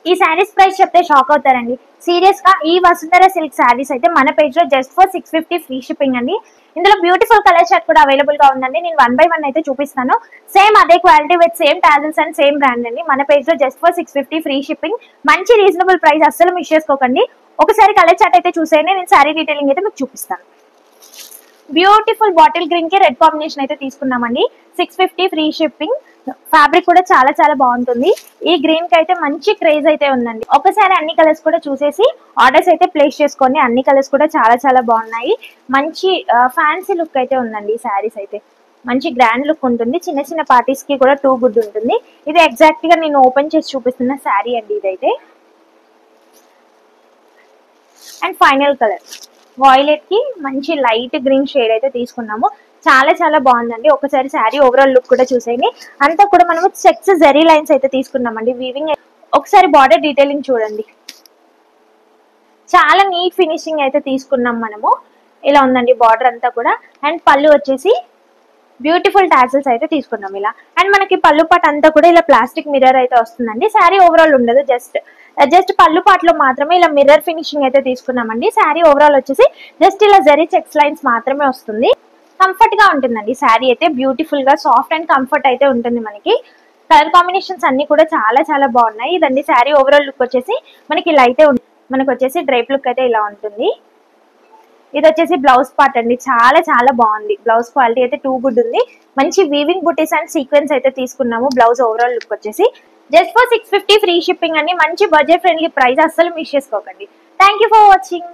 ఈ శారీస్ ప్రైస్ చెప్తే షాక్ అవుతారండి. సీరియస్ గా ఈ వసుంధర సిల్క్ శారీస్ అయితే మన పేజ్ లో జస్ట్ ఫర్ 650 ఫ్రీ షిప్పింగ్ అండి. ఇందులో బ్యూటిఫుల్ కలర్ చార్ట్ కూడా అవైలబుల్ గా ఉందండి. నేను 1 by 1 అయితే చూపిస్తాను. సేమ్ అదే quality with same tassels and same brand అండి. మన పేజ్ లో జస్ట్ ఫర్ 650 ఫ్రీ షిప్పింగ్. మంచి రీజనబుల్ ప్రైస్, అస్సలు మిస్ చేసుకోకండి. ఒకసారి కలర్ చార్ట్ అయితే చూసేయండి. నేను శారీ డీటెయిలింగ్ అయితే మీకు చూపిస్తాను. బ్యూటిఫుల్ బాటిల్ గ్రీన్ కి రెడ్ కాంబినేషన్ అయితే తీసుకున్నామండి. 650 ఫ్రీ షిప్పింగ్. ఫ్యాబ్రిక్ కూడా చాలా చాలా బాగుంటుంది. ఈ గ్రీన్ కి అయితే మంచి క్రేజ్ అయితే ఉందండి. ఒకసారి అన్ని కలర్స్ కూడా చూసేసి ఆర్డర్స్ అయితే ప్లేస్ చేసుకోండి. అన్ని కలర్స్ కూడా చాలా చాలా బాగున్నాయి. మంచి ఫ్యాన్సీ లుక్ అయితే ఉందండి. ఈ శారీస్ అయితే మంచి గ్రాండ్ లుక్ ఉంటుంది. చిన్న చిన్న పార్టీస్ కి కూడా టూ గుడ్ ఉంటుంది. ఇది ఎగ్జాక్ట్ గా నేను ఓపెన్ చేసి చూపిస్తున్న శారీ అండి ఇదైతే. అండ్ ఫైనల్ కలర్ వాయిలెట్ కి మంచి లైట్ గ్రీన్ షేడ్ అయితే తీసుకున్నాము. చాలా చాలా బాగుందండి. ఒకసారి శారీ ఓవరాల్ లుక్ కూడా చూసేయండి. అంతా కూడా మనము చెక్స్ జెరీ లైన్స్ అయితే తీసుకున్నామండి. వీవింగ్ ఒకసారి బార్డర్ డీటెయిలింగ్ చూడండి. చాలా నీట్ ఫినిషింగ్ అయితే తీసుకున్నాం మనము. ఇలా ఉందండి బార్డర్ అంతా కూడా. అండ్ పళ్ళు వచ్చేసి బ్యూటిఫుల్ టాజల్స్ అయితే తీసుకున్నాం ఇలా. అండ్ మనకి పళ్ళు పాట అంతా కూడా ఇలా ప్లాస్టిక్ మిర్రర్ అయితే వస్తుందండి. శారీ ఓవరాల్ ఉండదు, జస్ట్ పళ్ళు పాటలో మాత్రమే ఇలా మిర్రర్ ఫినిషింగ్ అయితే తీసుకున్నామండి. శారీ ఓవరాల్ వచ్చేసి జస్ట్ ఇలా జరీ చెక్స్ లైన్స్ మాత్రమే వస్తుంది. కంఫర్ట్ గా ఉంటుందండి శారీ అయితే. బ్యూటిఫుల్ గా సాఫ్ట్ అండ్ కంఫర్ట్ అయితే ఉంటుంది మనకి. కలర్ కాంబినేషన్స్ అన్ని కూడా చాలా చాలా బాగున్నాయి. ఇదండి శారీ ఓవరాల్ లుక్ వచ్చేసి మనకి ఇలా అయితే మనకు వచ్చేసి డ్రైప్ లుక్ అయితే ఇలా ఉంటుంది. ఇది వచ్చేసి బ్లౌజ్ పార్ట్ అండి. చాలా చాలా బాగుంది. బ్లౌజ్ క్వాలిటీ అయితే టూ గుడ్ ఉంది. మంచి వీవింగ్ బుటీస్ అండ్ సీక్వెన్స్ అయితే తీసుకున్నాము. బ్లౌజ్ ఓవరాల్ లుక్ వచ్చేసి జస్ట్ ఫర్ 650 ఫ్రీ షిప్పింగ్ అండి. మంచి బడ్జెట్ ఫ్రెండ్లీ ప్రైస్, అస్సలు మిస్ చేసుకోకండి. Thank you for watching.